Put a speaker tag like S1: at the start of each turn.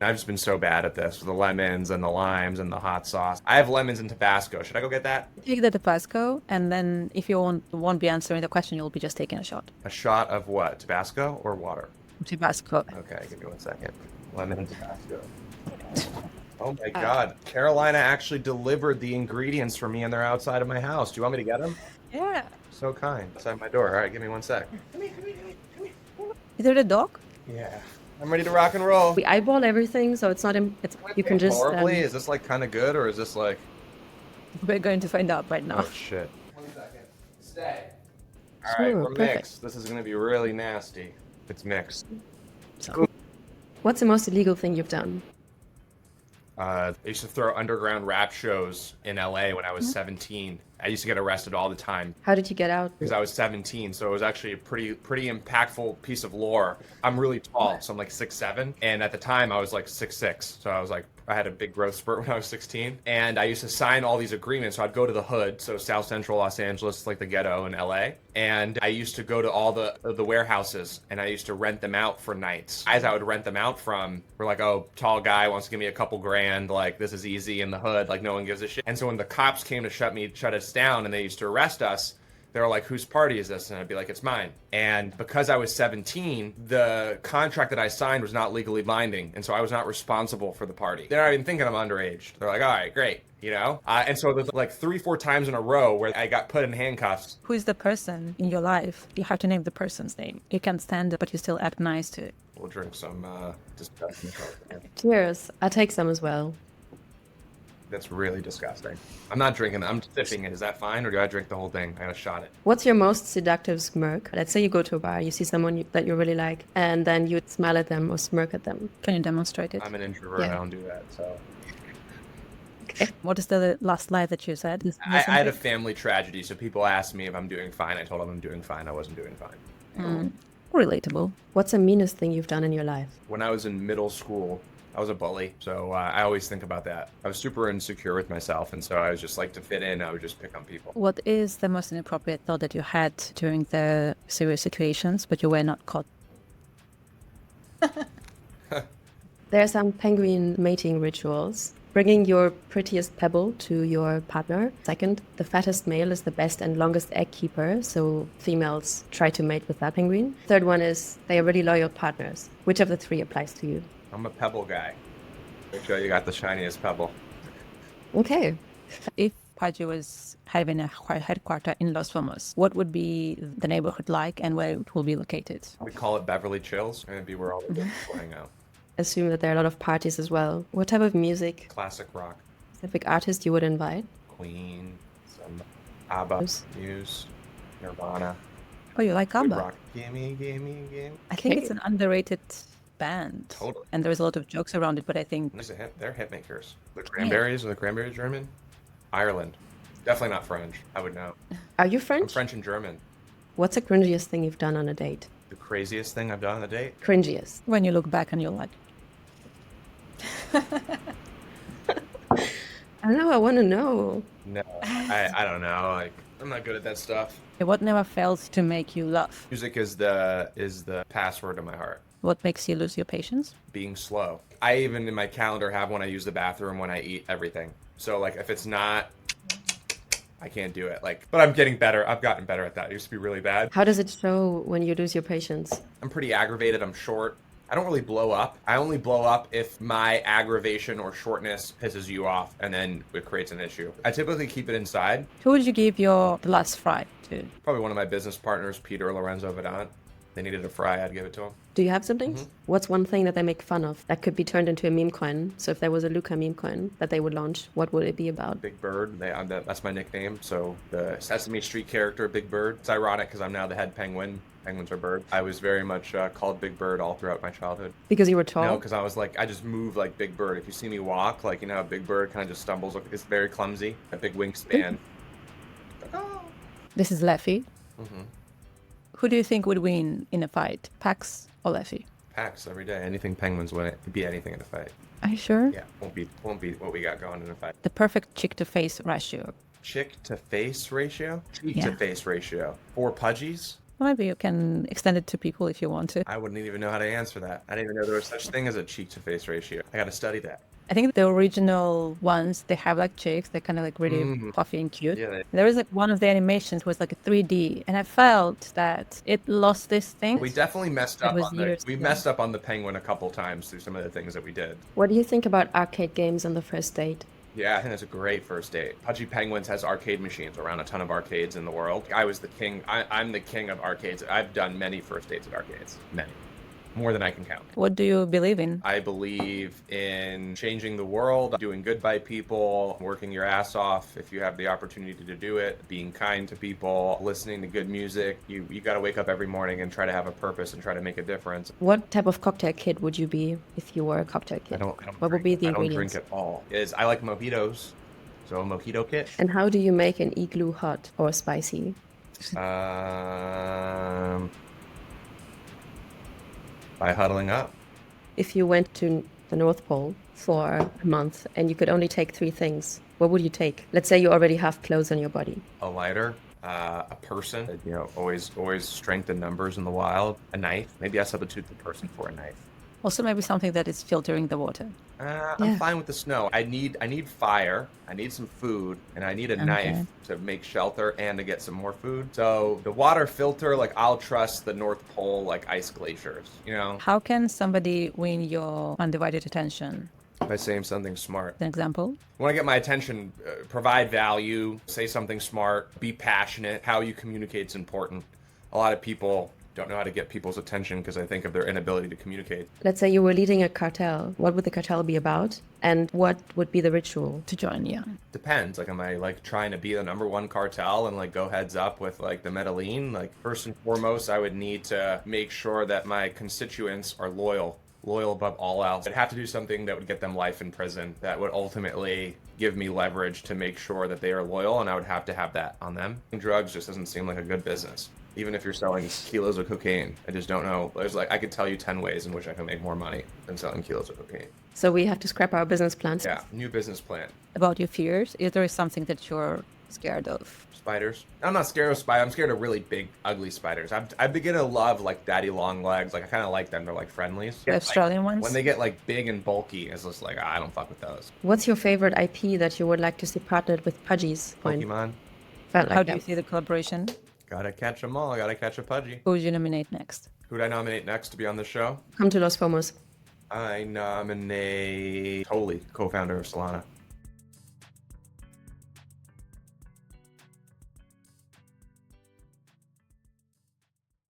S1: I've just been so bad at this with the lemons and the limes and the hot sauce. I have lemons and Tabasco. Should I go get that?
S2: Take the Tabasco, and then if you won't be answering the question, you'll be just taking a shot.
S1: A shot of what? Tabasco or water?
S2: Tabasco.
S1: Okay, give me 1 second. Lemon and Tabasco. Oh my God. Carolina actually delivered the ingredients for me and they're outside of my house. Do you want me to get them?
S2: Yeah.
S1: So kind. Outside my door. All right, give me 1 sec.
S2: Is there a dog?
S1: Yeah. I'm ready to rock and roll.
S3: We eyeball everything, so it's not. It's you can just.
S1: Horribly? Is this like kind of good or is this like...
S2: We're going to find out right now.
S1: Oh shit. 1 second. Stay. All
S3: Sure,
S1: right, we're
S3: perfect.
S1: mixed. This is going to be really nasty. It's mixed.
S3: So, what's the most illegal thing you've done?
S1: I used to throw underground rap shows in LA when I was 17. I used to get arrested all the time
S3: How did you get out?
S1: because I was 17. So it was actually a pretty impactful piece of lore. I'm really tall, so I'm like 6'7", and at the time I was like 6'6". So I was like, I had a big growth spurt when I was 16, and I used to sign all these agreements. So I'd go to the hood, so South Central Los Angeles, like the ghetto in LA, and I used to go to all the warehouses and I used to rent them out for nights. Guys I would rent them out from were like, oh, tall guy wants to give me a couple grand, like this is easy in the hood, like no one gives a shit. And so when the cops came to shut us down and they used to arrest us, they were like, whose party is this? And I'd be like, it's mine. And because I was 17, the contract that I signed was not legally binding. And so I was not responsible for the party. They're not even thinking I'm underage. They're like, all right, great. You know? And so there's like 3-4 times in a row where I got put in handcuffs.
S2: Who is the person in your life? You have to name the person's name. You can't stand it, but you still act nice to it.
S1: We'll drink some disgusting coke.
S3: Cheers. I'll take some as well.
S1: That's really disgusting. I'm not drinking it. I'm sipping it. Is that fine? Or do I drink the whole thing? I gotta shot it.
S3: What's your most seductive smirk? Let's say you go to a bar, you see someone that you really like, and then you smile at them or smirk at them.
S2: Can you demonstrate it?
S1: I'm an introvert.
S3: Yeah.
S1: I don't do that. So
S2: What is the last lie that you said?
S1: I had a family tragedy. So people asked me if I'm doing fine. I told them I'm doing fine. I wasn't doing fine.
S2: Relatable.
S3: What's the meanest thing you've done in your life?
S1: When I was in middle school, I was a bully, so I always think about that. I was super insecure with myself, and so I was just like to fit in, I would just pick on people.
S2: What is the most inappropriate thought that you had during the serious situations, but you were not caught?
S3: There are some penguin mating rituals. Bringing your prettiest pebble to your partner. Second, the fattest male is the best and longest egg keeper, so females try to mate with that penguin. Third one is they are really loyal partners. Which of the three applies to you?
S1: I'm a pebble guy. Make sure you got the shiniest pebble.
S3: Okay.
S2: If Pudgy was having a headquarter in Los Fomos, what would be the neighborhood like and where it will be located?
S1: We call it Beverly Chills. It'd be where all the girls will hang out.
S3: Assume that there are a lot of parties as well. What type of music,
S1: Classic rock.
S3: specific artist you would invite?
S1: Queen, some ABBA, Muse, Nirvana.
S2: Oh, you like
S1: Good
S2: ABBA?
S1: rock. Gimme.
S2: I think it's an underrated band.
S1: Totally.
S2: And there's a lot of jokes around it, but I think
S1: They're hit makers. The Cranberries, are the Cranberries German? Ireland. Definitely not French. I would know.
S3: Are you
S1: I'm
S3: French?
S1: French and German.
S3: What's the cringiest thing you've done on a date?
S1: The craziest thing I've done on a date?
S3: Cringiest.
S2: when you look back on your life.
S3: I don't know, I want to know.
S1: No, I don't know. Like, I'm not good at that stuff.
S2: What never fails to make you laugh?
S1: Music is the password to my heart.
S2: What makes you lose your patience?
S1: Being slow. I even in my calendar have when I use the bathroom, when I eat, everything. So like if it's not, I can't do it. Like, but I'm getting better. I've gotten better at that. It used to be really bad.
S3: How does it show when you lose your patience?
S1: I'm pretty aggravated. I'm short. I don't really blow up. I only blow up if my aggravation or shortness pisses you off, and then it creates an issue. I typically keep it inside.
S2: Who would you give the last fry to?
S1: Probably one of my business partners, Peter Lorenzo Vedant. They needed a fry, I'd give it to him.
S3: Do you have siblings? What's one thing that they make fun of that could be turned into a meme coin? So if there was a Luca meme coin that they would launch, what would it be about?
S1: Big Bird, that's my nickname. So the Sesame Street character, Big Bird. It's ironic because I'm now the head penguin. Penguins are birds. I was very much called Big Bird all throughout my childhood.
S3: Because you were tall?
S1: No, because I was like, I just move like Big Bird. If you see me walk, like, you know how Big Bird kind of just stumbles. It's very clumsy. A big wingspan.
S2: This is Leffy.
S1: Mm-hmm.
S2: Who do you think would win in a fight, Pax or Leffy?
S1: Pax every day. Anything Penguins win, it could be anything in a fight.
S2: Are you sure?
S1: Yeah, won't be what we got going in a fight.
S2: The perfect chick-to-face ratio.
S1: Chick to face ratio? Cheek
S2: Yeah.
S1: to face ratio. 4 Pudgies?
S2: Maybe you can extend it to people if you want to.
S1: I wouldn't even know how to answer that. I didn't even know there was such thing as a cheek-to-face ratio. I got to study that.
S2: I think the original ones, they have like cheeks. They're kind of like really puffy and cute.
S1: Yeah,
S2: There was like one of the animations was like a 3D, and I felt that it lost this thing.
S1: we definitely messed
S2: It
S1: up
S2: was
S1: on the
S2: years
S1: we
S2: ago.
S1: messed up on the penguin a couple times through some of the things that we did.
S3: What do you think about arcade games on the first date?
S1: Yeah, I think that's a great first date. Pudgy Penguins has arcade machines around a ton of arcades in the world. I was the king. I'm the king of arcades. I've done many first dates at arcades. Many. More than I can count.
S2: What do you believe in?
S1: I believe in changing the world, doing good by people, working your ass off if you have the opportunity to do it, being kind to people, listening to good music. You got to wake up every morning and try to have a purpose and try to make a difference.
S3: What type of cocktail kid would you be if you were a cocktail kid?
S1: I don't
S3: What would be the
S1: I don't
S3: ingredients?
S1: drink at all. I like mojitos, so a mojito kit.
S3: And how do you make an igloo hot or spicy?
S1: By huddling up.
S3: If you went to the North Pole for a month and you could only take three things, what would you take? Let's say you already have clothes on your body.
S1: A lighter, a person, always strength in numbers in the wild, a knife. Maybe I substitute the person for a knife.
S2: Also, maybe something that is filtering the water.
S1: I'm fine with the snow. I need fire, I need some food, and I need a knife to make shelter and to get some more food. So the water filter, like I'll trust the North Pole, like ice glaciers,
S2: How can somebody win your undivided attention?
S1: by saying something smart.
S2: An example?
S1: When I get my attention, provide value, say something smart, be passionate. How you communicate is important. A lot of people don't know how to get people's attention because I think of their inability to communicate.
S3: Let's say you were leading a cartel. What would the cartel be about? And what would be the ritual?
S2: To join, yeah.
S1: Depends. Like, am I like trying to be the number one cartel and like go heads up with like the Medellin? Like, first and foremost, I would need to make sure that my constituents are loyal above all else. I'd have to do something that would get them life in prison, that would ultimately give me leverage to make sure that they are loyal, and I would have to have that on them. Drugs just doesn't seem like a good business. Even if you're selling kilos of cocaine, I just don't know. I could tell you 10 ways in which I can make more money than selling kilos of cocaine.
S3: So we have to scrap our business plans.
S1: Yeah, new business plan.
S2: About your fears, is there something that you're scared of?
S1: Spiders. I'm not scared of spiders. I'm scared of really big, ugly spiders. I begin to love like daddy long legs. Like I kind of like them. They're like friendlies.
S2: The Australian ones?
S1: When they get like big and bulky, it's just like I don't fuck with those.
S3: What's your favorite IP that you would like to see partnered with Pudgy's point?
S1: Pokemon.
S3: Felt like
S2: How do you
S3: that.
S2: see the collaboration?
S1: Gotta catch them all. Gotta catch a Pudgy.
S2: Who would you nominate next?
S1: Who'd I nominate next to be on the show?
S3: Come to Los Fomos.
S1: I nominate Totally, co-founder of Solana.